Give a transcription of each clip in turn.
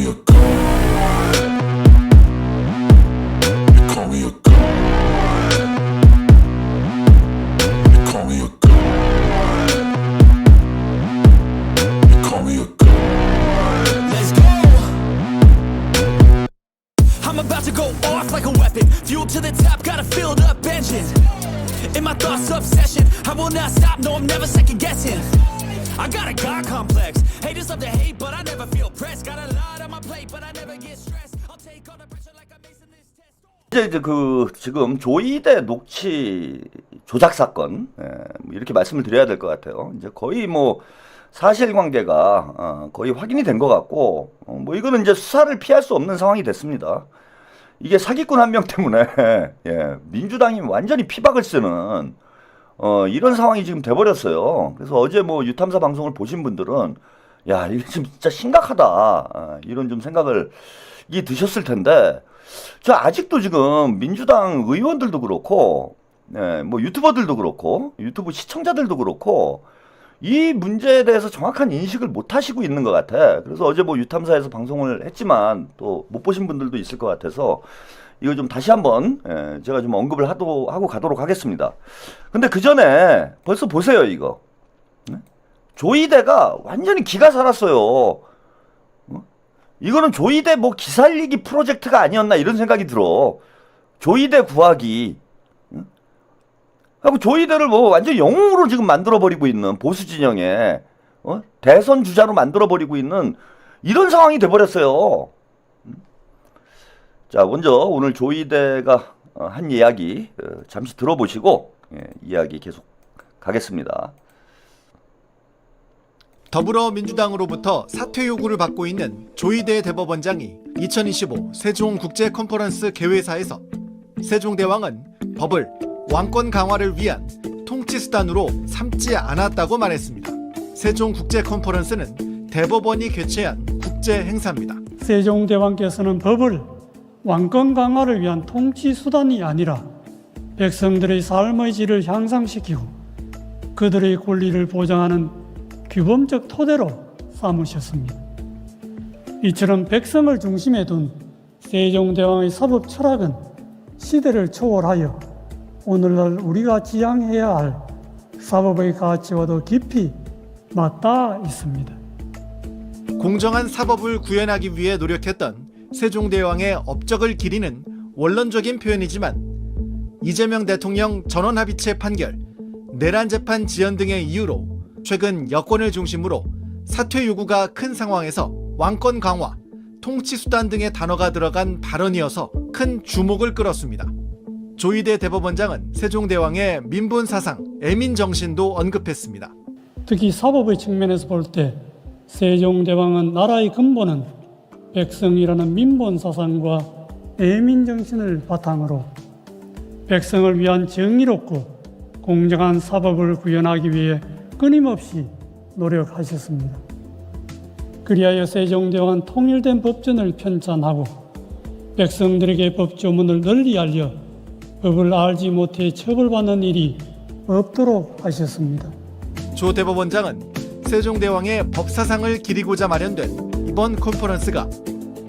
me a god. You call me a god. You call me a god. You call me a god. Let's go. I'm about to go off like a weapon. Fuel to the top, got a filled up engine. In my thoughts, obsession. I will not stop, no, I'm never second guessing. I got a God complex. Haters love to hate, but I never feel pressed. Got a lot on my plate, but I never get stressed. I'll take all the pressure like I'm acing this test. 이제 지금 조이대 녹취 조작 사건, 뭐 이렇게 말씀을 드려야 될 것 같아요. 이제 거의 뭐 사실관계가 거의 확인이 된 것 같고, 뭐 이거는 이제 수사를 피할 수 없는 상황이 됐습니다. 이게 사기꾼 한 명 때문에 민주당이 완전히 피박을 쓰는 이런 상황이 지금 돼버렸어요. 그래서 어제 뭐 유탐사 방송을 보신 분들은 야, 이게 지금 진짜 심각하다, 이런 좀 생각을 드셨을 텐데, 저 아직도 지금 민주당 의원들도 그렇고, 뭐 유튜버들도 그렇고, 유튜브 시청자들도 그렇고, 이 문제에 대해서 정확한 인식을 못 하시고 있는 것 같아. 그래서 어제 뭐 유탐사에서 방송을 했지만 또 못 보신 분들도 있을 것 같아서 이거 좀 다시 한번 제가 좀 언급을 하고 가도록 하겠습니다. 근데 그 전에 벌써 보세요, 이거. 조이대가 완전히 기가 살았어요. 이거는 조이대 뭐 기살리기 프로젝트가 아니었나 이런 생각이 들어. 조이대 구하기. 하고 조이대를 뭐 완전 영웅으로 지금 만들어버리고 있는 보수 진영에 대선 주자로 만들어버리고 있는 이런 상황이 돼버렸어요. 자, 먼저 오늘 조이대가 한 이야기 잠시 들어보시고 이야기 계속 가겠습니다. 더불어민주당으로부터 사퇴 요구를 받고 있는 조이대 대법원장이 2025 세종 국제 컨퍼런스 개회사에서 세종대왕은 법을 왕권 강화를 위한 통치 수단으로 삼지 않았다고 말했습니다. 세종 국제 컨퍼런스는 대법원이 개최한 국제 행사입니다. 세종대왕께서는 법을 왕권 강화를 위한 통치 수단이 아니라 백성들의 삶의 질을 향상시키고 그들의 권리를 보장하는 규범적 토대로 삼으셨습니다. 이처럼 백성을 중심에 둔 세종대왕의 사법 철학은 시대를 초월하여 오늘날 우리가 지향해야 할 사법의 가치와도 깊이 맞닿아 있습니다. 공정한 사법을 구현하기 위해 노력했던 세종대왕의 업적을 기리는 원론적인 표현이지만 이재명 대통령 전원합의체 판결, 내란 재판 지연 등의 이유로 최근 여권을 중심으로 사퇴 요구가 큰 상황에서 왕권 강화, 통치 수단 등의 단어가 들어간 발언이어서 큰 주목을 끌었습니다. 조이대 대법원장은 세종대왕의 민본 사상, 애민 정신도 언급했습니다. 특히 사법의 측면에서 볼 때 세종대왕은 나라의 근본은 백성이라는 민본 사상과 애민 정신을 바탕으로 백성을 위한 정의롭고 공정한 사법을 구현하기 위해 끊임없이 노력하셨습니다. 그리하여 세종대왕은 통일된 법전을 편찬하고 백성들에게 법조문을 널리 알려 법을 알지 못해 처벌받는 일이 없도록 하셨습니다. 조 대법원장은 세종대왕의 법사상을 기리고자 마련된 이번 컨퍼런스가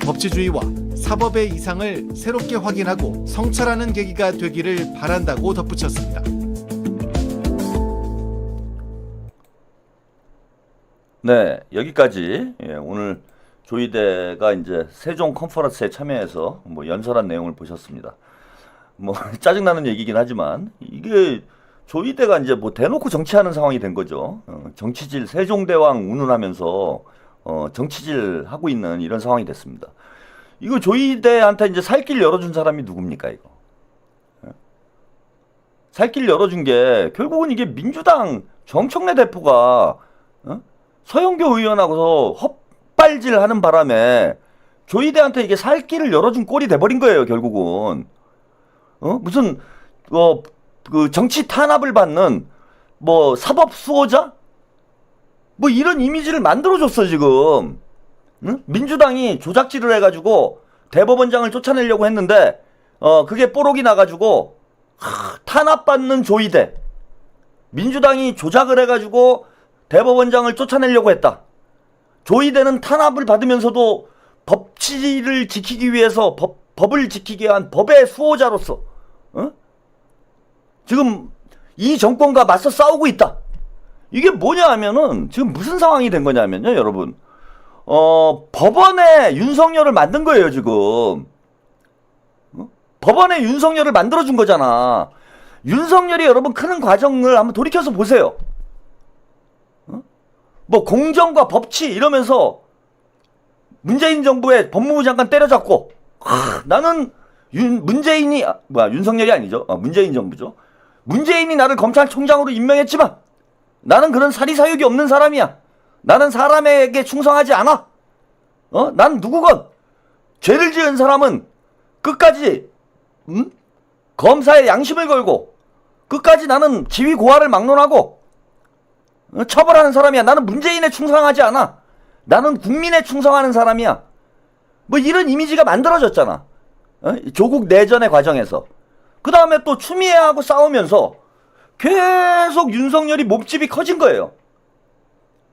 법치주의와 사법의 이상을 새롭게 확인하고 성찰하는 계기가 되기를 바란다고 덧붙였습니다. 네, 여기까지 오늘 조이대가 이제 세종 컨퍼런스에 참여해서 뭐 연설한 내용을 보셨습니다. 뭐 짜증나는 얘기긴 하지만 이게 조이대가 이제 뭐 대놓고 정치하는 상황이 된 거죠. 정치질 세종대왕 운운하면서 정치질 하고 있는 이런 상황이 됐습니다. 이거 조이대한테 이제 살 길 열어준 사람이 누굽니까, 이거? 살 길 열어준 게 결국은 이게 민주당 정청래 대표가 서영교 의원하고서 헛발질하는 바람에 조이대한테 이게 살 길을 열어준 꼴이 돼버린 거예요, 결국은. 무슨 그 정치 탄압을 받는 뭐 사법 수호자? 뭐 이런 이미지를 만들어줬어 지금. 응? 민주당이 조작질을 해가지고 대법원장을 쫓아내려고 했는데 그게 뽀록이 나가지고 탄압받는 조이대. 민주당이 조작을 해가지고 대법원장을 쫓아내려고 했다. 조이대는 탄압을 받으면서도 법치를 지키기 위해서 법을 지키기 위한 법의 수호자로서 지금 이 정권과 맞서 싸우고 있다. 이게 뭐냐 하면은 지금 무슨 상황이 된 거냐면요, 여러분. 법원에 윤석열을 만든 거예요, 지금. 법원에 윤석열을 만들어준 거잖아. 윤석열이 여러분 크는 과정을 한번 돌이켜서 보세요. 뭐 공정과 법치 이러면서 문재인 정부의 법무부 장관 때려잡고 나는 윤석열이 아니죠. 문재인 정부죠. 문재인이 나를 검찰총장으로 임명했지만 나는 그런 사리사욕이 없는 사람이야. 나는 사람에게 충성하지 않아. 난 누구건 죄를 지은 사람은 끝까지 검사의 양심을 걸고 끝까지 나는 지위 고하를 막론하고 처벌하는 사람이야. 나는 문재인에 충성하지 않아. 나는 국민에 충성하는 사람이야. 뭐 이런 이미지가 만들어졌잖아. 조국 내전의 과정에서. 그 다음에 또 추미애하고 싸우면서 계속 윤석열이 몸집이 커진 거예요.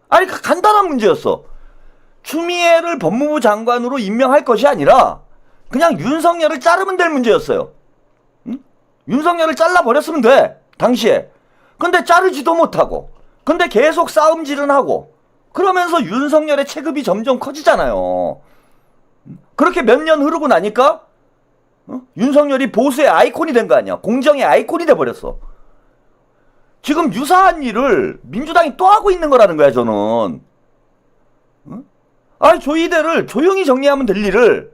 아니, 간단한 문제였어. 추미애를 법무부 장관으로 임명할 것이 아니라 그냥 윤석열을 자르면 될 문제였어요. 윤석열을 잘라버렸으면 돼, 당시에. 근데 자르지도 못하고, 근데 계속 싸움질은 하고, 그러면서 윤석열의 체급이 점점 커지잖아요. 그렇게 몇 년 흐르고 나니까 윤석열이 보수의 아이콘이 된 거 아니야. 공정의 아이콘이 돼버렸어. 지금 유사한 일을 민주당이 또 하고 있는 거라는 거야, 저는. 아니, 조이대를 조용히 정리하면 될 일을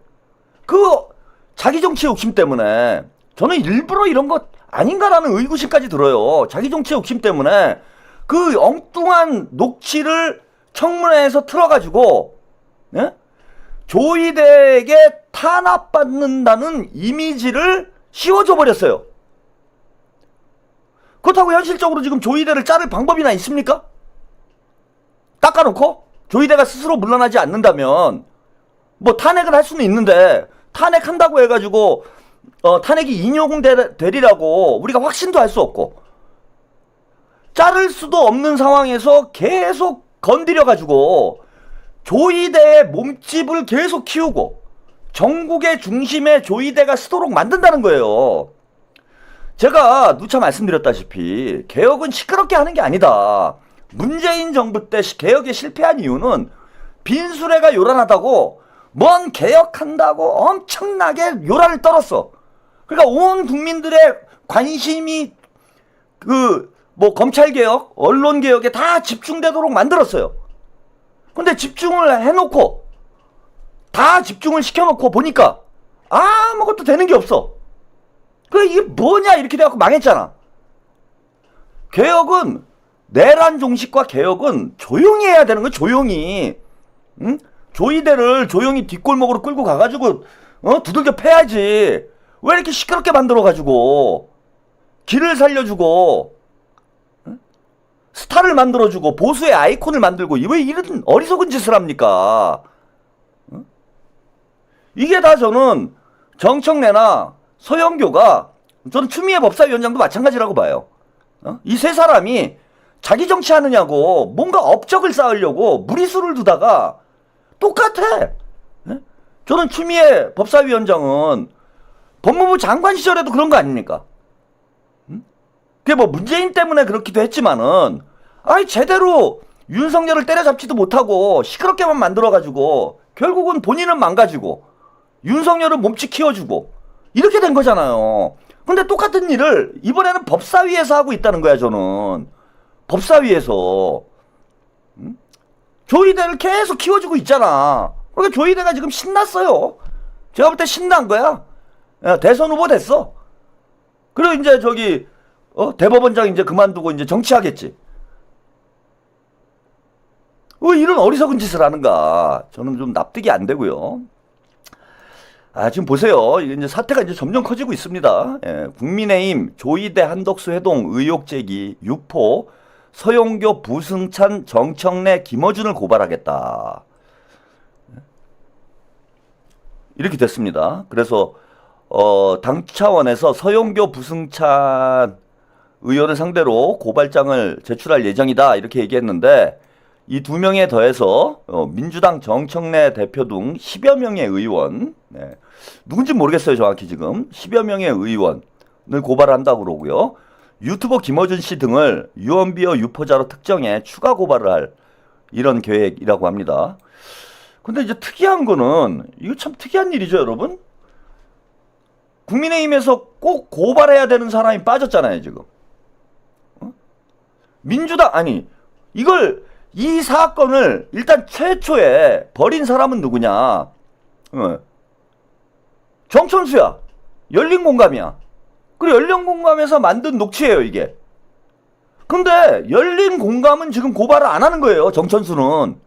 자기 정치 욕심 때문에, 저는 일부러 이런 것 아닌가라는 의구심까지 들어요. 자기 정치 욕심 때문에 그 엉뚱한 녹취를 청문회에서 틀어가지고 조이대에게 탄압받는다는 이미지를 씌워줘 버렸어요. 그렇다고 현실적으로 지금 조이대를 자를 방법이나 있습니까? 닦아놓고 조이대가 스스로 물러나지 않는다면 뭐 탄핵을 할 수는 있는데, 탄핵한다고 해가지고 탄핵이 인용되리라고 우리가 확신도 할 수 없고, 자를 수도 없는 상황에서 계속 건드려가지고 조이대의 몸집을 계속 키우고 전국의 중심에 조이대가 서도록 만든다는 거예요. 제가 누차 말씀드렸다시피 개혁은 시끄럽게 하는 게 아니다. 문재인 정부 때 개혁에 실패한 이유는 빈수레가 요란하다고 뭔 개혁한다고 엄청나게 요란을 떨었어. 그러니까 온 국민들의 관심이 검찰개혁, 언론개혁에 다 집중되도록 만들었어요. 근데 집중을 해놓고, 다 집중을 시켜놓고 보니까 아무것도 되는 게 없어. 그래, 이게 뭐냐 이렇게 돼갖고 망했잖아. 개혁은, 내란 종식과 개혁은 조용히 해야 되는 거야, 조용히. 응? 조이대를 조용히 뒷골목으로 끌고 가가지고 두들겨 패야지. 왜 이렇게 시끄럽게 만들어가지고 길을 살려주고 스타를 만들어주고 보수의 아이콘을 만들고 왜 이런 어리석은 짓을 합니까? 이게 다 저는 정청래나 서영교가, 저는 추미애 법사위원장도 마찬가지라고 봐요. 이 세 사람이 자기 정치하느냐고 뭔가 업적을 쌓으려고 무리수를 두다가 똑같아. 저는 추미애 법사위원장은 법무부 장관 시절에도 그런 거 아닙니까? 그게 뭐 문재인 때문에 그렇기도 했지만은, 제대로 윤석열을 때려잡지도 못하고 시끄럽게만 만들어가지고 결국은 본인은 망가지고 윤석열은 몸치 키워주고 이렇게 된 거잖아요. 근데 똑같은 일을 이번에는 법사위에서 하고 있다는 거야, 저는. 법사위에서. 조이대를 계속 키워주고 있잖아. 그러니까 조이대가 지금 신났어요. 제가 볼 때 신난 거야. 대선 후보 됐어. 그리고 이제 대법원장 이제 그만두고 이제 정치하겠지. 왜 이런 어리석은 짓을 하는가? 저는 좀 납득이 안 되고요. 지금 보세요. 이제 사태가 이제 점점 커지고 있습니다. 국민의힘 조이대 한덕수 회동 의혹 제기 유포 서용교 부승찬 정청래 김어준을 고발하겠다. 이렇게 됐습니다. 그래서 당 차원에서 서용교 부승찬 의원을 상대로 고발장을 제출할 예정이다 이렇게 얘기했는데, 이 두 명에 더해서 민주당 정청래 대표 등 10여 명의 의원, 네. 누군지 모르겠어요 정확히 지금 10여 명의 의원을 고발을 한다고 그러고요. 유튜버 김어준 씨 등을 유언비어 유포자로 특정해 추가 고발을 할 이런 계획이라고 합니다. 근데 이제 특이한 거는 이거 참 특이한 일이죠 여러분. 국민의힘에서 꼭 고발해야 되는 사람이 빠졌잖아요 지금. 민주당 아니 이걸 이 사건을 일단 최초에 벌인 사람은 누구냐? 정천수야. 열린공감이야. 그리고 열린공감에서 만든 녹취예요 이게. 근데 열린공감은 지금 고발을 안 하는 거예요. 정천수는.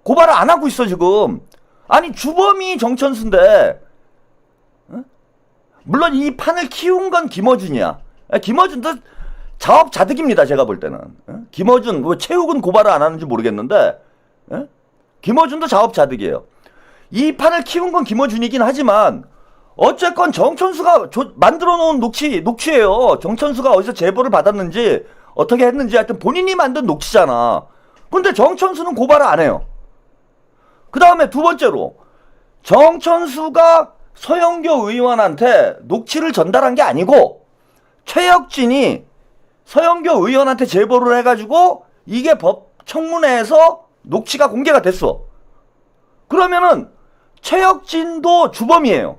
고발을 안 하고 있어 지금. 아니 주범이 정천수인데 물론 이 판을 키운 건 김어준이야. 김어준도 자업자득입니다. 제가 볼 때는. 김어준, 왜 최욱은 고발을 안 하는지 모르겠는데 김어준도 자업자득이에요. 이 판을 키운 건 김어준이긴 하지만 어쨌건 정천수가 만들어 놓은 녹취예요. 정천수가 어디서 제보를 받았는지 어떻게 했는지 하여튼 본인이 만든 녹취잖아. 근데 정천수는 고발을 안 해요. 그 다음에 두 번째로 정천수가 서영교 의원한테 녹취를 전달한 게 아니고 최혁진이 서영교 의원한테 제보를 해가지고 이게 법 청문회에서 녹취가 공개가 됐어. 그러면은 최혁진도 주범이에요.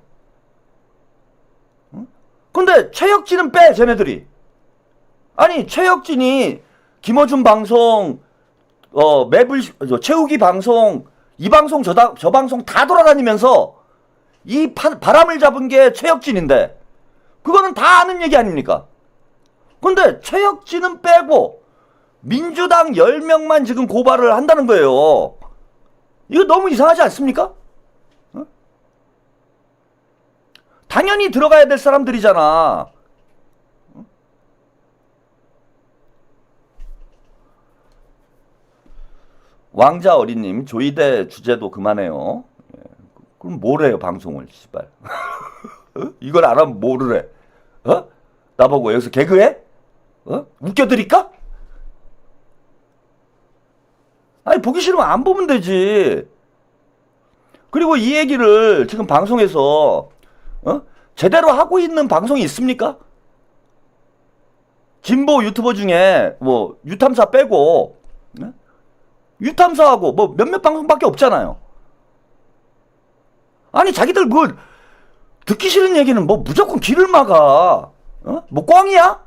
근데 최혁진은 빼 쟤네들이. 아니 최혁진이 김어준 방송 최욱이 방송 이 방송 저 방송 다 돌아다니면서 이 바람을 잡은 게 최혁진인데 그거는 다 아는 얘기 아닙니까? 근데 최혁진은 빼고 민주당 10명만 지금 고발을 한다는 거예요. 이거 너무 이상하지 않습니까? 당연히 들어가야 될 사람들이잖아. 왕자 어린님 조이대 주제도 그만해요. 그럼 뭘 해요 방송을 씨발. 이걸 안 하면 뭐를 해? 나보고 여기서 개그해? 웃겨드릴까? 아니 보기 싫으면 안 보면 되지. 그리고 이 얘기를 지금 방송에서 제대로 하고 있는 방송이 있습니까? 진보 유튜버 중에 뭐 유탐사 빼고 유탐사하고 뭐 몇몇 방송밖에 없잖아요. 아니 자기들 뭐 듣기 싫은 얘기는 뭐 무조건 귀를 막아. 뭐 꽝이야?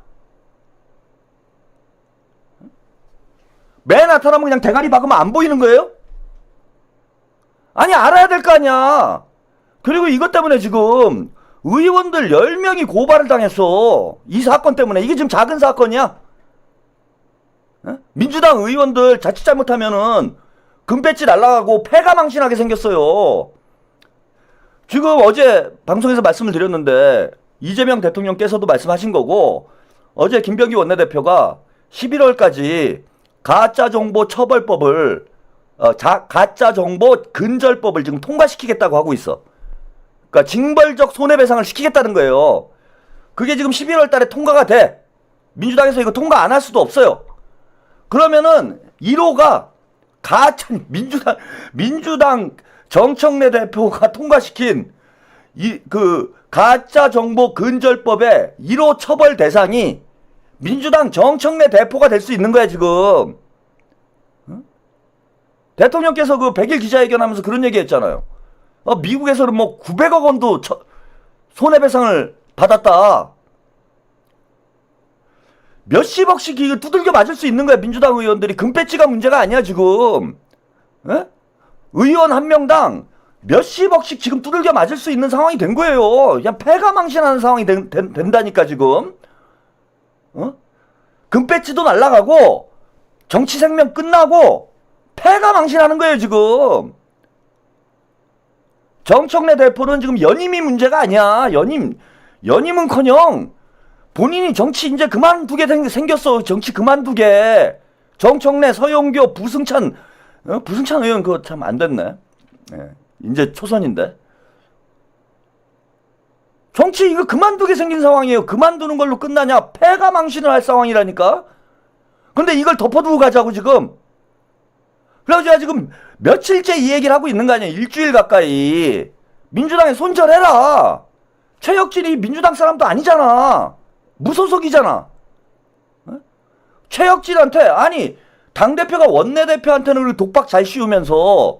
매 나타나면 그냥 대가리 박으면 안 보이는 거예요? 아니 알아야 될 거 아니야. 그리고 이것 때문에 지금 의원들 10명이 고발을 당했어. 이 사건 때문에. 이게 지금 작은 사건이야? 민주당 의원들 자칫 잘못하면은 금배지 날라가고 패가 망신하게 생겼어요. 지금 어제 방송에서 말씀을 드렸는데 이재명 대통령께서도 말씀하신 거고 어제 김병기 원내대표가 11월까지 가짜정보 처벌법을 가짜정보 근절법을 지금 통과시키겠다고 하고 있어. 그러니까 징벌적 손해배상을 시키겠다는 거예요. 그게 지금 11월 달에 통과가 돼. 민주당에서 이거 통과 안 할 수도 없어요. 그러면은 1호가 민주당 정청래 대표가 통과시킨 그 가짜 정보 근절법의 1호 처벌 대상이 민주당 정청래 대표가 될 수 있는 거야 지금. 대통령께서 그 100일 기자회견하면서 그런 얘기 했잖아요. 미국에서는 뭐 900억 원도 손해배상을 받았다. 몇십억씩 이거 두들겨 맞을 수 있는 거야 민주당 의원들이. 금배지가 문제가 아니야 지금. 에? 의원 한 명당 몇십억씩 지금 두들겨 맞을 수 있는 상황이 된 거예요. 그냥 패가 망신하는 상황이 된다니까 지금. 금배지도 날라가고 정치 생명 끝나고 패가 망신하는 거예요 지금. 정청래 대표는 지금 연임이 문제가 아니야. 연임은커녕 본인이 정치 이제 그만두게 생겼어. 정치 그만두게. 정청래, 서영교, 부승찬 의원 그거 참 안 됐네. 예, 이제 초선인데. 정치 이거 그만두게 생긴 상황이에요. 그만두는 걸로 끝나냐? 패가 망신을 할 상황이라니까. 근데 이걸 덮어두고 가자고 지금. 그래서 제가 지금 며칠째 이 얘기를 하고 있는 거 아니에요. 일주일 가까이. 민주당에 손절해라. 최혁진이 민주당 사람도 아니잖아. 무소속이잖아. 어? 최혁진한테 아니 당대표가 원내대표한테는 독박 잘 씌우면서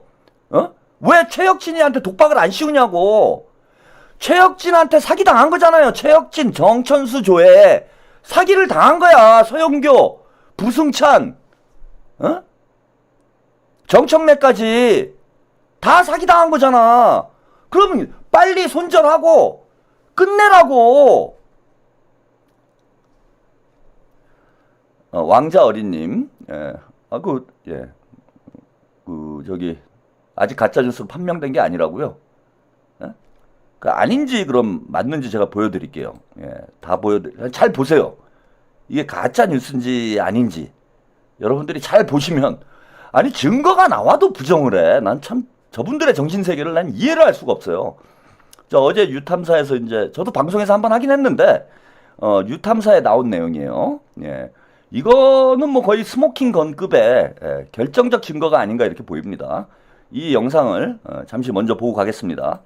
왜 최혁진이한테 독박을 안 씌우냐고. 최혁진한테 사기당한 거잖아요. 최혁진, 정천수 조에 사기를 당한 거야. 서영교, 부승찬, 정청래까지 다 사기당한 거잖아. 그러면 빨리 손절하고 끝내라고. 왕자 어린님, 저기 아직 가짜 뉴스로 판명된 게 아니라고요. 그 아닌지 그럼 맞는지 제가 보여드릴게요. 다 잘 보세요. 이게 가짜 뉴스인지 아닌지 여러분들이 잘 보시면 아니 증거가 나와도 부정을 해. 난 참 저분들의 정신 세계를 난 이해를 할 수가 없어요. 어제 유탐사에서 이제 저도 방송에서 한번 하긴 했는데 유탐사에 나온 내용이에요. 이거는 뭐 거의 스모킹 건급의 결정적 증거가 아닌가 이렇게 보입니다. 이 영상을 잠시 먼저 보고 가겠습니다.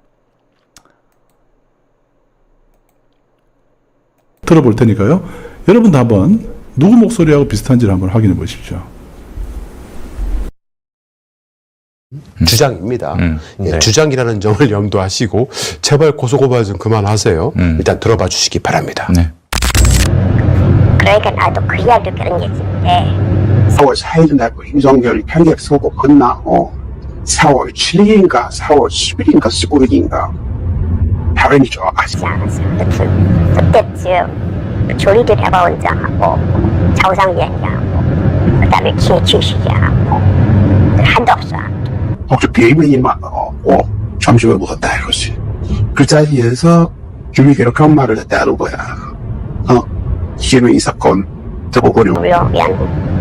들어볼 테니까요. 여러분도 한번 누구 목소리하고 비슷한지를 한번 확인해 보십시오. 주장입니다. 예, 네. 주장이라는 점을 염두하시고 제발 고소고발 좀 그만하세요. 일단 들어봐 주시기 바랍니다. 네. 그러니까 나도 그 이야기를 끊었지. 4월 4일 날 윤석열 편집 선고 끝나고 4월 7일인가 4월 10일인가 15일인가 발언이 좋아가지고 않았어. 그때쯤 조리를 해봐원장하고 좌우상위원장하고 그다음에 김치시장하고 한도 없어. 혹시 비밀만 잠시만 묻었다 이거지. 그 자리에서 주민이 이렇게 한 말을 했다는 거야. 지금 이 사건 대법원이 미안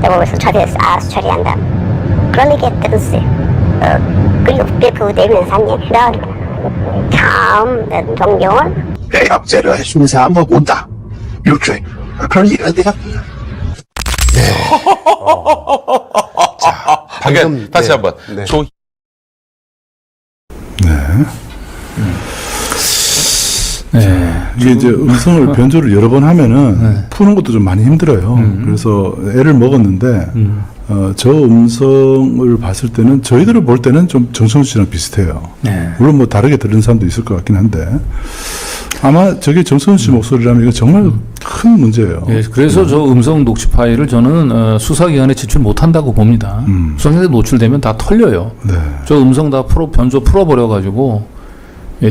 대법원에서 처리해서 알아서 처리한다. 그런 얘기 했던지. 그리고 그 내면상에 참 존경은 대학제를 해주는 사람은 본다. 이렇게 그런 얘기가 내가 자, 방금 다시 한번. 네. 이게 이제 음성을 변조를 여러 번 하면은 푸는 것도 좀 많이 힘들어요. 그래서 애를 먹었는데 저 음성을 봤을 때는 저희들을 볼 때는 좀 정성수 씨랑 비슷해요. 물론 뭐 다르게 들은 사람도 있을 것 같긴 한데 아마 저게 정성수 씨 목소리라면 이거 정말 큰 문제예요. 예, 그래서 저 음성 녹취 파일을 저는 수사기관에 제출 못한다고 봅니다. 수사기관에 노출되면 다 털려요. 네. 저 음성 다 변조 풀어버려가지고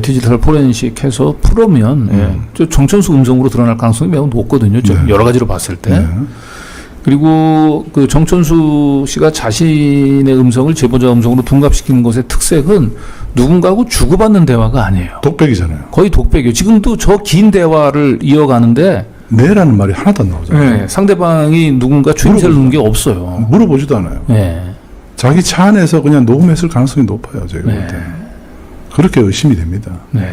디지털 포렌식 해서 풀으면 저 정천수 음성으로 드러날 가능성이 매우 높거든요. 여러 가지로 봤을 때. 그리고 그 정천수 씨가 자신의 음성을 제보자 음성으로 둔갑시키는 것의 특색은 누군가하고 주고받는 대화가 아니에요. 독백이잖아요. 거의 독백이에요. 지금도 저 긴 대화를 이어가는데 네라는 말이 하나도 안 나오잖아요. 네, 상대방이 누군가 주임새를 넣은 게 없어요. 물어보지도 않아요. 네. 자기 차 안에서 그냥 녹음했을 가능성이 높아요. 제가 볼 때. 그렇게 의심이 됩니다. 네.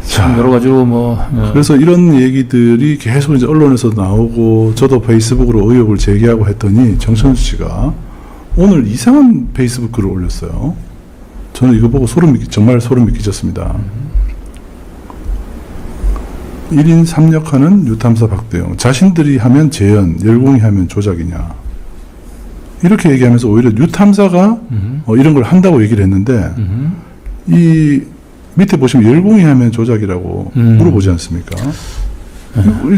참 여러 가지로 그래서 이런 얘기들이 계속 이제 언론에서 나오고 저도 페이스북으로 의혹을 제기하고 했더니 정천수 씨가 오늘 이상한 페이스북 글을 올렸어요. 저는 이거 보고 정말 소름이 끼쳤습니다. 1인 3역하는 유탐사 박대용. 자신들이 하면 재현, 열공이 하면 조작이냐. 이렇게 얘기하면서 오히려 유탐사가 이런 걸 한다고 얘기를 했는데 이 밑에 보시면 열공이 하면 조작이라고 물어보지 않습니까?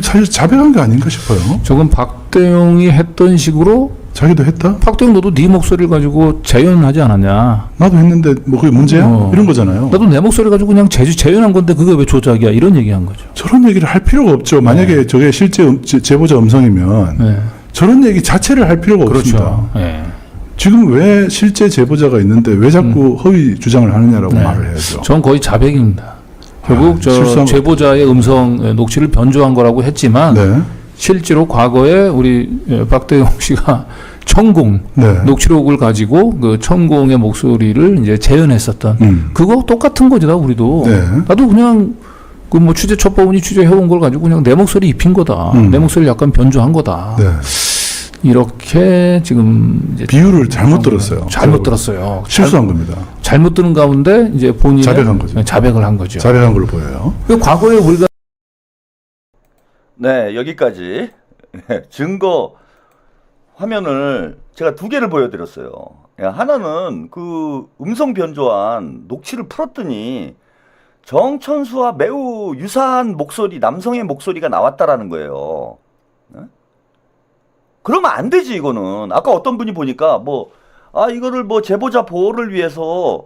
사실 자백한 게 아닌가 싶어요. 저건 박대용이 했던 식으로 자기도 했다? 박대용 너도 네 목소리를 가지고 재연하지 않았냐? 나도 했는데 뭐 그게 문제야? 이런 거잖아요. 나도 내 목소리 가지고 그냥 재연한 건데 그게 왜 조작이야? 이런 얘기한 거죠. 저런 얘기를 할 필요가 없죠. 만약에 저게 실제 제보자 음성이면 저런 얘기 자체를 할 필요가 없습니다. 지금 왜 실제 제보자가 있는데 왜 자꾸 허위 주장을 하느냐라고 말을 해야죠. 전 거의 자백입니다. 결국 저 제보자의 음성 녹취를 변조한 거라고 했지만 실제로 과거에 우리 박대용 씨가 천공 녹취록을 가지고 그 천공의 목소리를 이제 재현했었던 그거 똑같은 거지다 우리도. 나도 그냥 그 뭐 취재 첩보원이 취재해온 걸 가지고 그냥 내 목소리 입힌 거다. 내 목소리 약간 변조한 거다. 이렇게 지금 이제 비유를 잘못 들었어요. 잘못 들었어요. 실수한 겁니다. 잘못 들은 가운데 이제 본인이 자백한 거죠. 자백을 한 거죠. 자백한 걸로 보여요. 과거에 우리가 네, 여기까지 증거 화면을 제가 2개를 보여드렸어요. 하나는 그 음성 변조한 녹취를 풀었더니 정천수와 매우 유사한 목소리, 남성의 목소리가 나왔다라는 거예요. 네? 그러면 안 되지, 이거는. 아까 어떤 분이 보니까 이거를 제보자 보호를 위해서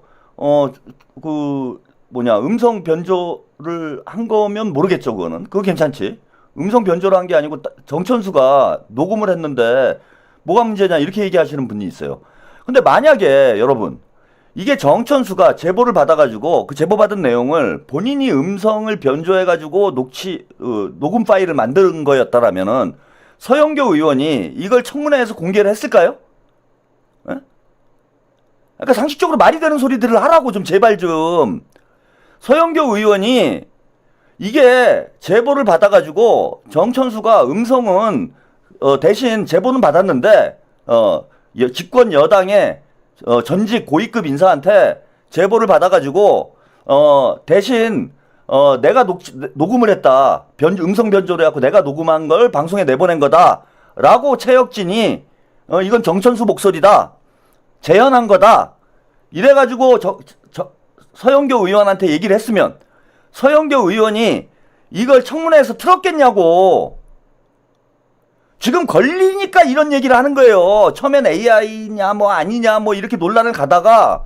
음성 변조를 한 거면 모르겠죠, 그거는. 그거 괜찮지. 음성 변조를 한 게 아니고 정천수가 녹음을 했는데 뭐가 문제냐 이렇게 얘기하시는 분이 있어요. 근데 만약에 여러분 이게 정천수가 제보를 받아가지고 그 제보받은 내용을 본인이 음성을 변조해가지고 녹음 파일을 만든 거였다라면은 서영교 의원이 이걸 청문회에서 공개를 했을까요? 에? 그러니까 상식적으로 말이 되는 소리들을 하라고 좀 제발 좀. 서영교 의원이 이게 제보를 받아가지고 정천수가 음성은 대신 제보는 받았는데 집권 여당의 전직 고위급 인사한테 제보를 받아가지고 대신 내가 녹음을 했다. 음성 변조를 해갖고 내가 녹음한 걸 방송에 내보낸 거다라고 최혁진이 이건 정천수 목소리다. 재현한 거다. 이래가지고 서영교 의원한테 얘기를 했으면 서영교 의원이 이걸 청문회에서 틀었겠냐고. 지금 걸리니까 이런 얘기를 하는 거예요. 처음엔 AI냐 아니냐 이렇게 논란을 가다가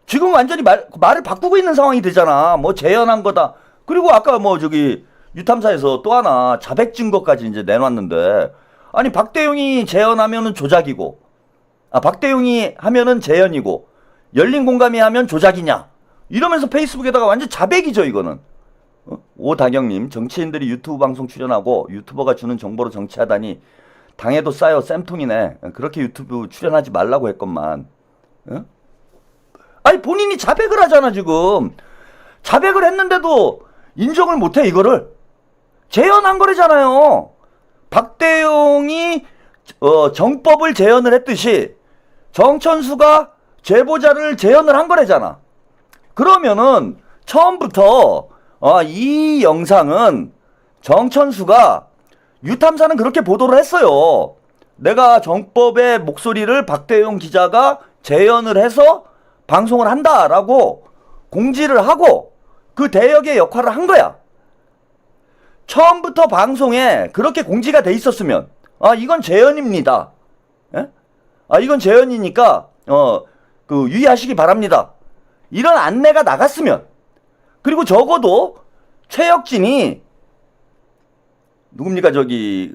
지금 완전히 말을 바꾸고 있는 상황이 되잖아. 재현한 거다. 그리고 아까 유탐사에서 또 하나 자백 증거까지 이제 내놨는데 아니 박대용이 재현하면은 조작이고 박대용이 하면은 재현이고 열린 공감이 하면 조작이냐 이러면서 페이스북에다가 완전 자백이죠 이거는. 오다경님, 정치인들이 유튜브 방송 출연하고 유튜버가 주는 정보로 정치하다니 당해도 싸요 쌤통이네. 그렇게 유튜브 출연하지 말라고 했건만. 아니 본인이 자백을 하잖아 지금. 자백을 했는데도 인정을 못해 이거를. 재현한 거래잖아요. 박대용이 정법을 재현을 했듯이 정천수가 제보자를 재현을 한 거래잖아. 그러면은 처음부터 이 영상은 정천수가 유탐사는 그렇게 보도를 했어요. 내가 정법의 목소리를 박대용 기자가 재현을 해서 방송을 한다라고 공지를 하고 그 대역의 역할을 한 거야. 처음부터 방송에 그렇게 공지가 돼 있었으면 이건 재현입니다. 예? 이건 재현이니까 유의하시기 바랍니다. 이런 안내가 나갔으면 그리고 적어도 최혁진이 누굽니까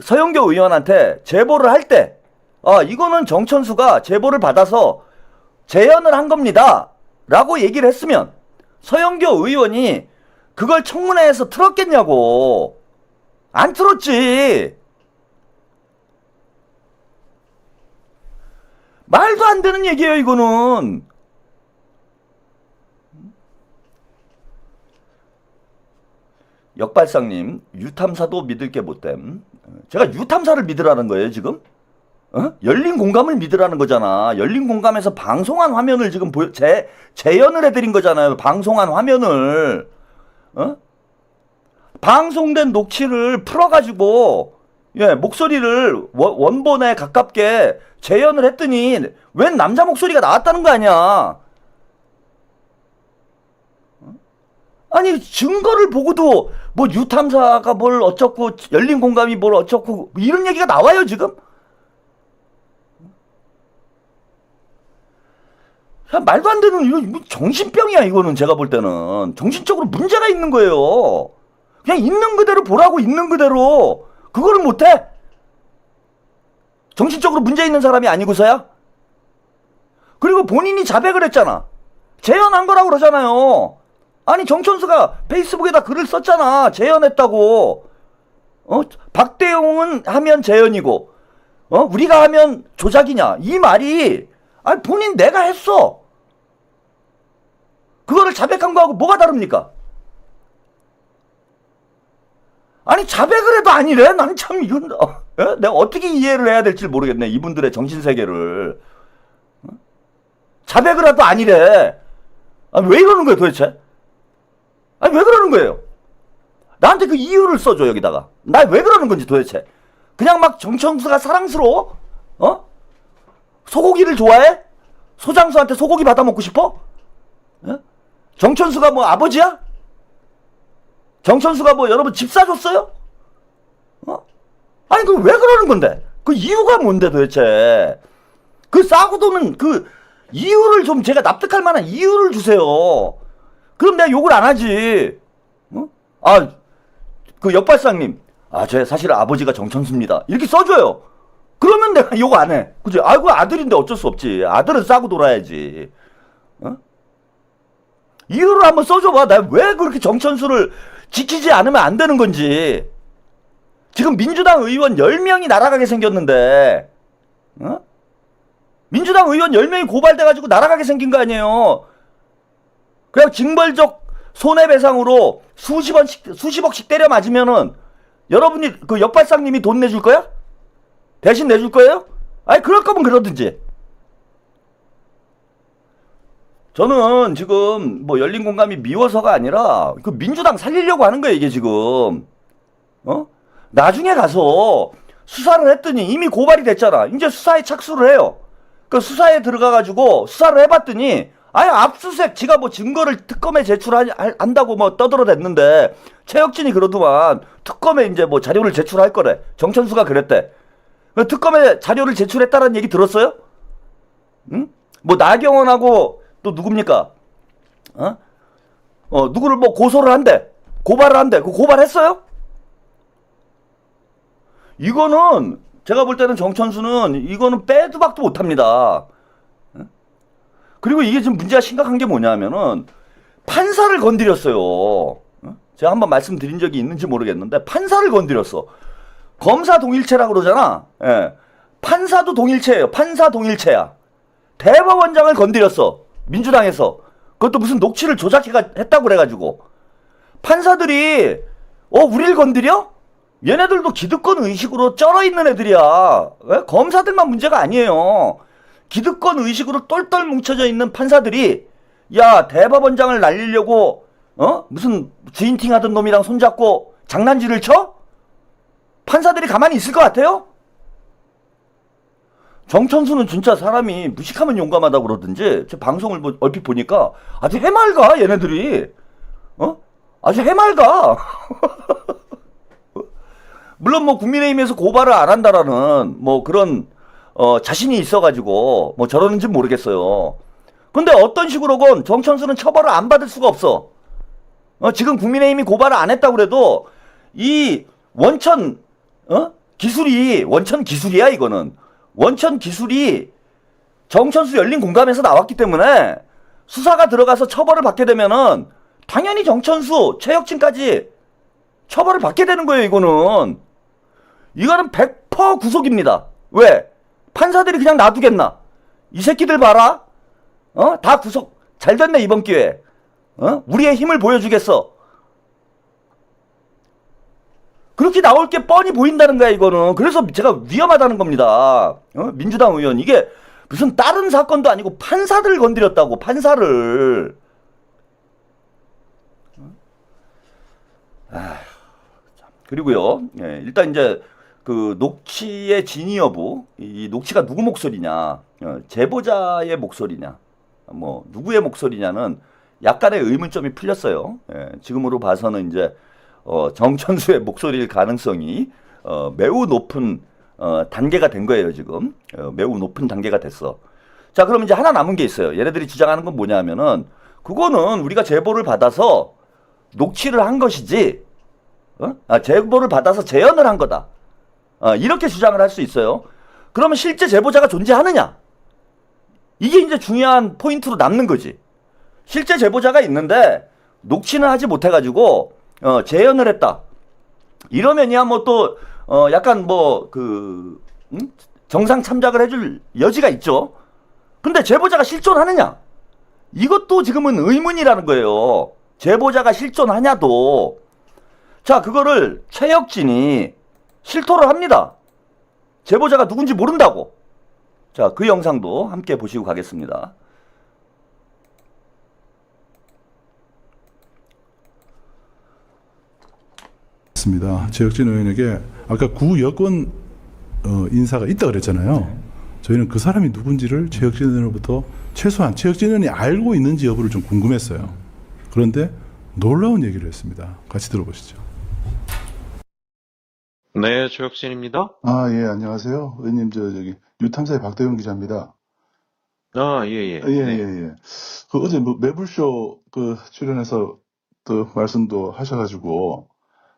서영교 의원한테 제보를 할 때 이거는 정천수가 제보를 받아서 재현을 한 겁니다 라고 얘기를 했으면 서영교 의원이 그걸 청문회에서 틀었겠냐고. 안 틀었지. 말도 안 되는 얘기예요 이거는. 역발상님, 유탐사도 믿을 게 못됨. 제가 유탐사를 믿으라는 거예요 지금? 열린 공감을 믿으라는 거잖아. 열린 공감에서 방송한 화면을 지금 재현을 해드린 거잖아요. 방송한 화면을. 방송된 녹취를 풀어가지고 목소리를 원본에 가깝게 재현을 했더니 웬 남자 목소리가 나왔다는 거 아니야. 아니 증거를 보고도 유탐사가 뭘 어쩌고 열린 공감이 뭘 어쩌고 이런 얘기가 나와요 지금? 말도 안 되는 이거 정신병이야 이거는. 제가 볼 때는 정신적으로 문제가 있는 거예요. 그냥 있는 그대로 보라고. 있는 그대로. 그거를 못해? 정신적으로 문제 있는 사람이 아니고서야? 그리고 본인이 자백을 했잖아. 재현한 거라고 그러잖아요. 아니 정천수가 페이스북에다 글을 썼잖아. 재현했다고. 박대용은 하면 재현이고 우리가 하면 조작이냐 이 말이 본인 내가 했어. 그거를 자백한 거하고 뭐가 다릅니까? 아니 자백을 해도 아니래. 난 참 이건 예? 내가 어떻게 이해를 해야 될지 모르겠네. 이분들의 정신세계를. 자백을 해도 아니래. 아니, 왜 이러는 거예요 도대체? 아니 왜 그러는 거예요? 나한테 그 이유를 써줘 여기다가. 나 왜 그러는 건지 도대체. 그냥 막 정천수가 사랑스러워? 어? 소고기를 좋아해? 소장수한테 소고기 받아 먹고 싶어? 예? 정천수가 뭐 아버지야? 정천수가 뭐 여러분 집 사줬어요? 어? 아니 그 왜 그러는 건데? 그 이유가 뭔데 도대체? 그 싸고 도는 그 이유를 좀 제가 납득할 만한 이유를 주세요. 그럼 내가 욕을 안 하지. 어? 아, 그 역발상님, 제 사실 아버지가 정천수입니다. 이렇게 써줘요. 그러면 내가 욕 안 해. 그지? 아이고 아들인데 어쩔 수 없지. 아들은 싸고 놀아야지. 어? 이유를 한번 써줘봐. 나 왜 그렇게 정천수를 지키지 않으면 안 되는 건지. 지금 민주당 의원 10명이 날아가게 생겼는데, 어? 민주당 의원 10명이 고발돼가지고 날아가게 생긴 거 아니에요. 그냥 징벌적 손해배상으로 수십억씩 때려 맞으면은 여러분이 그 역발상님이 돈 내줄 거야? 대신 내줄 거예요? 아니 그럴 거면 그러든지. 저는 지금 뭐 열린공감이 미워서가 아니라 그 민주당 살리려고 하는 거예요 이게 지금. 어? 나중에 가서 수사를 했더니 이미 고발이 됐잖아. 이제 수사에 착수를 해요. 그 수사에 들어가가지고 수사를 해봤더니 아예 압수수색 지가 뭐 증거를 특검에 제출한다고 뭐 떠들어댔는데 최혁진이 그러더만 특검에 이제 뭐 자료를 제출할 거래. 정천수가 그랬대. 특검에 자료를 제출했다는 얘기 들었어요? 응? 뭐 나경원하고 또 누굽니까? 누구를 뭐 고소를 한대. 고발을 한대. 그 고발했어요? 이거는 제가 볼 때는 정천수는 이거는 빼도 박도 못합니다. 그리고 이게 지금 문제가 심각한 게 뭐냐면은 판사를 건드렸어요. 제가 한번 말씀드린 적이 있는지 모르겠는데 판사를 건드렸어. 검사 동일체라고 그러잖아. 예. 판사도 동일체예요. 판사 동일체야. 대법원장을 건드렸어. 민주당에서. 그것도 무슨 녹취를 조작했다고 그래가지고. 판사들이 우리를 건드려? 얘네들도 기득권 의식으로 쩔어있는 애들이야. 예? 검사들만 문제가 아니에요. 기득권 의식으로 똘똘 뭉쳐져 있는 판사들이 야 대법원장을 날리려고 무슨 주인팅 하던 놈이랑 손잡고 장난질을 쳐? 판사들이 가만히 있을 것 같아요? 정천수는 진짜 사람이 무식하면 용감하다고 그러든지 제 방송을 뭐 얼핏 보니까 아주 해맑아 얘네들이. 아주 해맑아. 물론 뭐 국민의힘에서 고발을 안 한다라는 뭐 그런 자신이 있어가지고 뭐 저러는지 모르겠어요. 근데 어떤 식으로건 정천수는 처벌을 안 받을 수가 없어. 지금 국민의힘이 고발을 안 했다고 그래도 이 원천 기술이야 이거는. 원천 기술이 정천수 열린공감에서 나왔기 때문에 수사가 들어가서 처벌을 받게 되면은 당연히 정천수, 최혁진까지 처벌을 받게 되는 거예요 이거는. 이거는 100% 구속입니다. 왜? 판사들이 그냥 놔두겠나? 이 새끼들 봐라. 다 구속. 잘 됐네 이번 기회에. 우리의 힘을 보여주겠어. 그렇게 나올 게 뻔히 보인다는 거야 이거는. 그래서 제가 위험하다는 겁니다. 민주당 의원 이게 무슨 다른 사건도 아니고 판사들을 건드렸다고. 판사를. 그리고요. 일단 이제 그 녹취의 진위 여부, 이 녹취가 누구 목소리냐, 제보자의 목소리냐, 뭐 누구의 목소리냐는 약간의 의문점이 풀렸어요. 지금으로 봐서는 이제 정천수의 목소리일 가능성이 매우 높은 단계가 된 거예요 지금. 매우 높은 단계가 됐어. 자 그럼 이제 하나 남은 게 있어요. 얘네들이 주장하는 건 뭐냐면은 그거는 우리가 제보를 받아서 녹취를 한 것이지, 제보를 받아서 재연을 한 거다. 이렇게 주장을 할 수 있어요. 그러면 실제 제보자가 존재하느냐? 이게 이제 중요한 포인트로 남는 거지. 실제 제보자가 있는데 녹취는 하지 못해가지고 재연을 했다. 이러면이야 뭐 또 약간 뭐 그 정상 참작을 해줄 여지가 있죠. 근데 제보자가 실존하느냐? 이것도 지금은 의문이라는 거예요. 제보자가 실존하냐도. 자 그거를 최혁진이 실토를 합니다. 제보자가 누군지 모른다고. 자, 그 영상도 함께 보시고 가겠습니다. 습니다. 최혁진 의원에게 아까 구 여권 인사가 있다 그랬잖아요. 저희는 그 사람이 누군지를 최혁진 의원으로부터 최소한 최혁진 의원이 알고 있는지 여부를 좀 궁금했어요. 그런데 놀라운 얘기를 했습니다. 같이 들어보시죠. 네, 최혁진입니다. 아, 예, 안녕하세요. 의원님, 저기 유탐사의 박대용 기자입니다. 아, 예, 예. 예. 그 어제 뭐 매불쇼 그 출연해서 또 말씀도 하셔가지고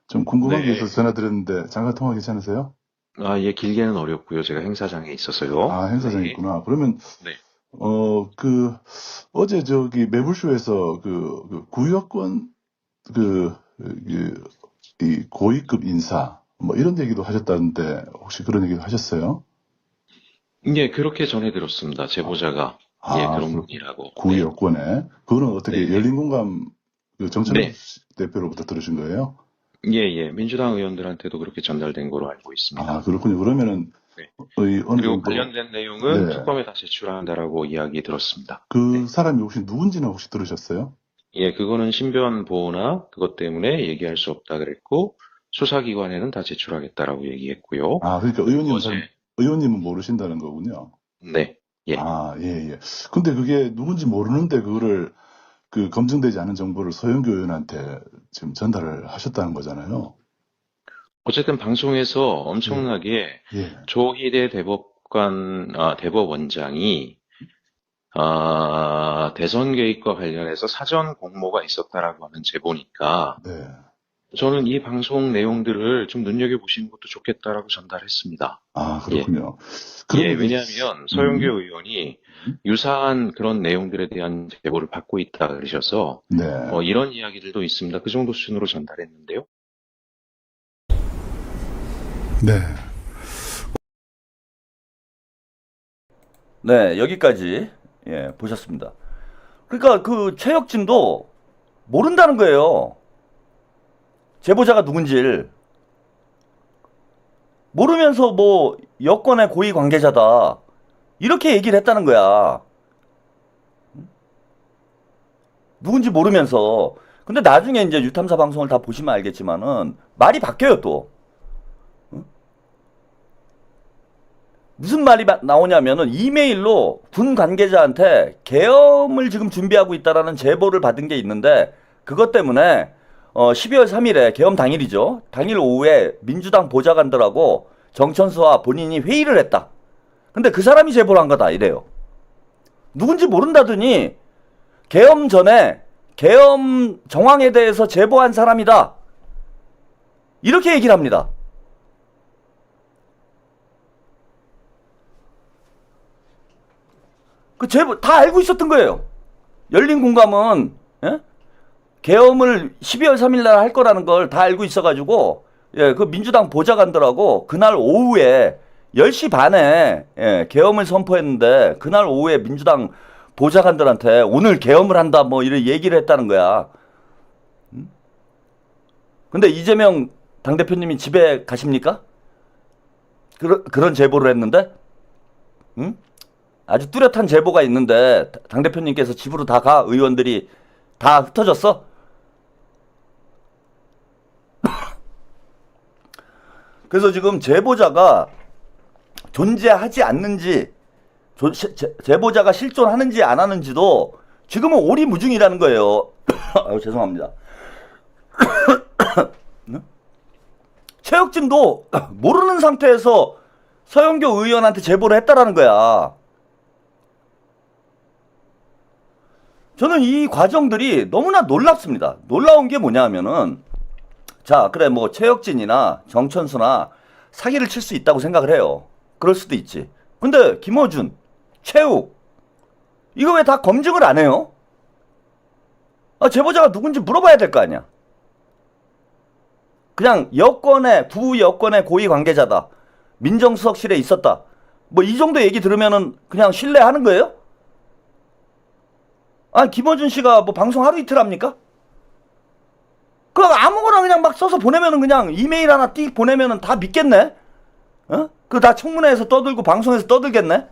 좀 궁금한 게 네. 있어서 전화드렸는데 잠깐 통화 괜찮으세요? 아, 예, 길게는 어렵고요. 제가 행사장에 있어서요. 아, 행사장에 네. 있구나. 그러면 네. 어제 저기 매불쇼에서 그 구여권 이 고위급 인사 뭐 이런 얘기도 하셨다는데 혹시 그런 얘기도 하셨어요? 예, 그렇게 전해들었습니다. 제보자가. 아, 예, 그런 분이라고. 구여권에 그거는 어떻게 네. 열린공감 그 정천호 네. 대표로부터 들으신 거예요? 예. 민주당 의원들한테도 그렇게 전달된 걸로 알고 있습니다. 아, 그렇군요. 그러면은 네. 어느 그리고 정도 관련된 내용은 네. 특검에 다 제출한다라고 이야기 들었습니다. 그 사람이 혹시 누군지는 혹시 들으셨어요? 예, 그거는 신변 보호나 그것 때문에 얘기할 수 없다 그랬고, 수사기관에는 다 제출하겠다라고 얘기했고요. 아, 그러니까 어제- 의원님은 모르신다는 거군요. 네. 예. 아, 예. 근데 그게 누군지 모르는데 그거를 그 검증되지 않은 정보를 서영교 의원한테 지금 전달을 하셨다는 거잖아요. 어쨌든 방송에서 엄청나게 예. 조희대 대법원장이 대선 개입과 관련해서 사전 공모가 있었다라고 하는 제보니까 네. 저는 이 방송 내용들을 좀 눈여겨보시는 것도 좋겠다라고 전달했습니다. 아, 그렇군요. 예, 그러면 왜냐하면 서영교 의원이 유사한 그런 내용들에 대한 제보를 받고 있다 그러셔서 네. 이런 이야기들도 있습니다. 그 정도 수준으로 전달했는데요. 네. 네, 여기까지 보셨습니다. 그러니까 그 최혁진도 모른다는 거예요. 제보자가 누군지를 모르면서 뭐 여권의 고위 관계자다 이렇게 얘기를 했다는 거야. 누군지 모르면서. 근데 나중에 이제 유탐사 방송을 다 보시면 알겠지만은 말이 바뀌어요 또. 무슨 말이 나오냐면은 이메일로 군 관계자한테 계엄을 지금 준비하고 있다라는 제보를 받은 게 있는데 그것 때문에 12월 3일에 계엄 당일이죠. 당일 오후에 민주당 보좌관들하고 정천수와 본인이 회의를 했다. 근데 그 사람이 제보를 한 거다 이래요. 누군지 모른다더니 계엄 전에 계엄 정황에 대해서 제보한 사람이다. 이렇게 얘기를 합니다. 그 제보 다 알고 있었던 거예요. 열린 공감은 계엄을 12월 3일 날 할 거라는 걸 다 알고 있어가지고 그 민주당 보좌관들하고 그날 오후에 10시 반에 계엄을 선포했는데 그날 오후에 민주당 보좌관들한테 오늘 계엄을 한다 뭐 이런 얘기를 했다는 거야. 근데 이재명 당대표님이 집에 가십니까? 그런 제보를 했는데 아주 뚜렷한 제보가 있는데 당대표님께서 집으로 다 가 의원들이 다 흩어졌어? 그래서 지금 제보자가 존재하지 않는지 제보자가 실존하는지 안 하는지도 지금은 오리무중이라는 거예요. 아유, 죄송합니다. 최혁진도 모르는 상태에서 서영교 의원한테 제보를 했다라는 거야. 저는 이 과정들이 너무나 놀랍습니다. 놀라운 게 뭐냐 하면은 자, 그래 뭐 최혁진이나 정천수나 사기를 칠 수 있다고 생각을 해요. 그럴 수도 있지. 근데 김어준, 최욱 이거 왜 다 검증을 안 해요? 제보자가 누군지 물어봐야 될 거 아니야. 그냥 구 여권의 고위 관계자다. 민정수석실에 있었다. 뭐 이 정도 얘기 들으면은 그냥 신뢰하는 거예요? 김어준 씨가 뭐 방송 하루 이틀 합니까? 그럼 아무거나 그냥 막 써서 보내면은 그냥 이메일 하나 띡 보내면은 다 믿겠네? 그거 다 청문회에서 떠들고 방송에서 떠들겠네?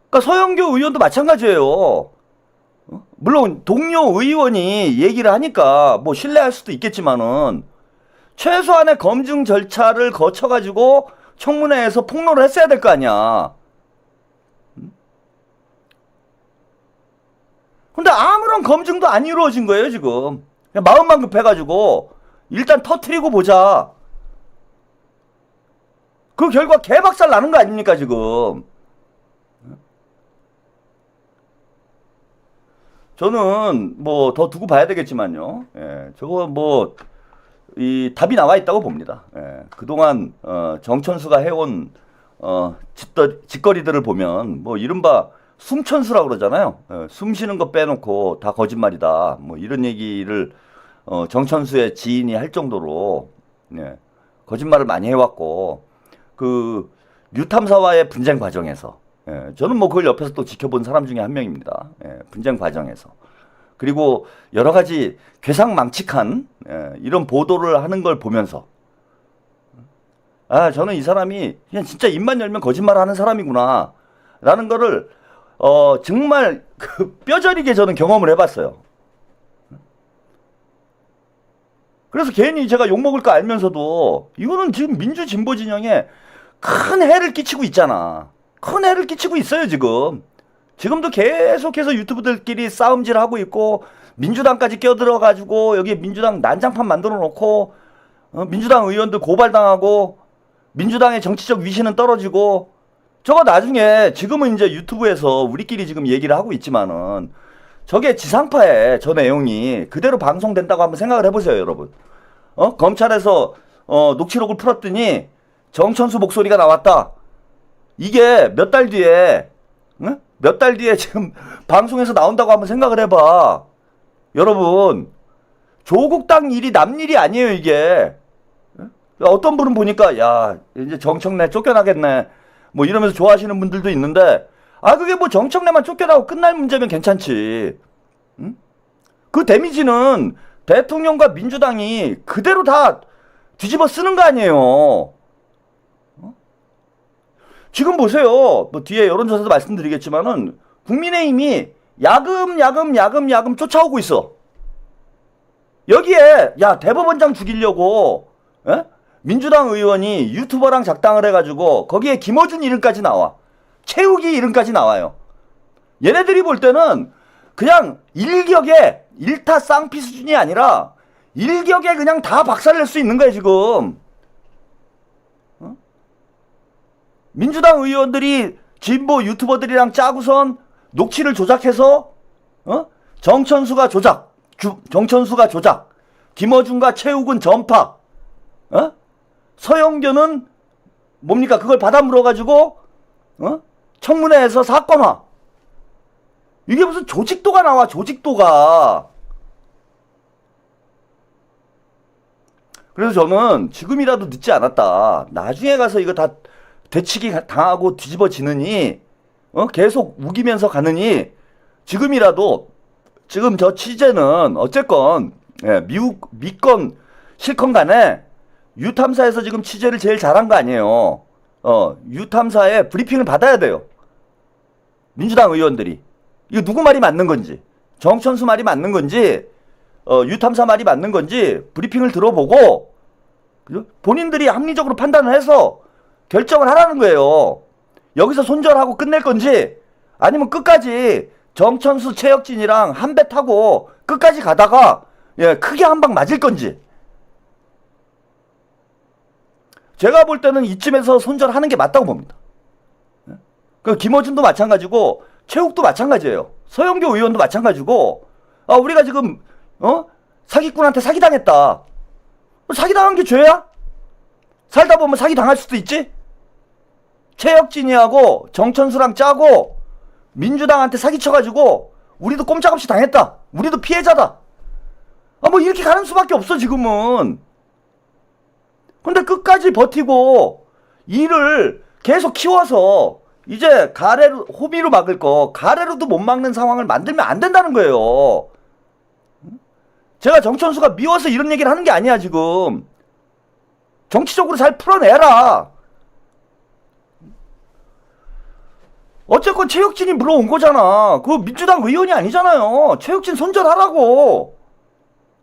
그러니까 서영교 의원도 마찬가지예요. 물론 동료 의원이 얘기를 하니까 뭐 신뢰할 수도 있겠지만은 최소한의 검증 절차를 거쳐가지고 청문회에서 폭로를 했어야 될 거 아니야. 근데 아무런 검증도 안 이루어진 거예요, 지금. 그냥 마음만 급해가지고 일단 터트리고 보자. 그 결과 개박살 나는 거 아닙니까, 지금. 저는 뭐 더 두고 봐야 되겠지만요. 예, 저거 뭐 이 답이 나와 있다고 봅니다. 예, 그동안 정천수가 해온 짓거리들을 보면 뭐 이른바 숨천수라고 그러잖아요. 예, 숨 쉬는 거 빼놓고 다 거짓말이다. 뭐 이런 얘기를 정천수의 지인이 할 정도로 예, 거짓말을 많이 해왔고 그 유탐사와의 분쟁 과정에서 예, 저는 뭐 그걸 옆에서 또 지켜본 사람 중에 한 명입니다. 예, 분쟁 과정에서. 그리고 여러 가지 괴상망측한 이런 보도를 하는 걸 보면서 저는 이 사람이 그냥 진짜 입만 열면 거짓말을 하는 사람이구나 라는 거를 정말 그 뼈저리게 저는 경험을 해봤어요. 그래서 괜히 제가 욕먹을 거 알면서도 이거는 지금 민주진보 진영에 큰 해를 끼치고 있잖아. 큰 해를 끼치고 있어요, 지금. 지금도 계속해서 유튜브들끼리 싸움질하고 있고 민주당까지 껴들어가지고 여기 민주당 난장판 만들어 놓고 민주당 의원들 고발당하고 민주당의 정치적 위신은 떨어지고 저거 나중에 지금은 이제 유튜브에서 우리끼리 지금 얘기를 하고 있지만은 저게 지상파에 저 내용이 그대로 방송된다고 한번 생각을 해보세요, 여러분. 검찰에서 녹취록을 풀었더니 정천수 목소리가 나왔다. 이게 몇 달 뒤에 몇 달 뒤에 지금 방송에서 나온다고 한번 생각을 해봐. 여러분, 조국 당 일이 남 일이 아니에요, 이게. 어떤 분은 보니까 야 이제 정청래 쫓겨나겠네 뭐 이러면서 좋아하시는 분들도 있는데 그게 뭐 정청래만 쫓겨나고 끝날 문제면 괜찮지. 응? 그 데미지는 대통령과 민주당이 그대로 다 뒤집어 쓰는 거 아니에요. 지금 보세요. 뭐 뒤에 여론조사도 말씀드리겠지만은 국민의힘이 야금 쫓아오고 있어. 여기에 대법원장 죽이려고 민주당 의원이 유튜버랑 작당을 해가지고 거기에 김어준 이름까지 나와. 최욱이 이름까지 나와요. 얘네들이 볼 때는 그냥 일격에 일타 쌍피 수준이 아니라 일격에 그냥 다 박살낼 수 있는 거야, 지금. 민주당 의원들이 진보 유튜버들이랑 짜고선 녹취를 조작해서 정천수가 조작, 김어준과 최욱은 전파, 서영교는 뭡니까? 그걸 받아 물어가지고 청문회에서 사건화. 이게 무슨 조직도가 나와, 조직도가. 그래서 저는 지금이라도 늦지 않았다. 나중에 가서 이거 다 되치기 당하고 뒤집어지느니 계속 우기면서 가느니 지금이라도 지금 저 취재는 어쨌건 믿건 실건 간에 유탐사에서 지금 취재를 제일 잘한 거 아니에요. 유탐사에 브리핑을 받아야 돼요. 민주당 의원들이. 이거 누구 말이 맞는 건지, 정천수 말이 맞는 건지, 유탐사 말이 맞는 건지 브리핑을 들어보고 본인들이 합리적으로 판단을 해서 결정을 하라는 거예요. 여기서 손절하고 끝낼 건지 아니면 끝까지 정천수 최혁진이랑 한 배 타고 끝까지 가다가 크게 한 방 맞을 건지. 제가 볼 때는 이쯤에서 손절하는 게 맞다고 봅니다. 그 김어준도 마찬가지고 최욱도 마찬가지예요. 서영교 의원도 마찬가지고 우리가 지금 사기꾼한테 사기당했다. 사기당한 게 죄야? 살다 보면 사기당할 수도 있지? 최혁진이하고 정천수랑 짜고 민주당한테 사기쳐가지고 우리도 꼼짝없이 당했다. 우리도 피해자다. 뭐 이렇게 가는 수밖에 없어, 지금은. 근데 끝까지 버티고 일을 계속 키워서 이제 가래로, 호미로 막을 거 가래로도 못 막는 상황을 만들면 안 된다는 거예요. 제가 정천수가 미워서 이런 얘기를 하는 게 아니야, 지금. 정치적으로 잘 풀어내라. 어쨌건 최혁진이 물어온 거잖아. 그 민주당 의원이 아니잖아요. 최혁진 손절하라고.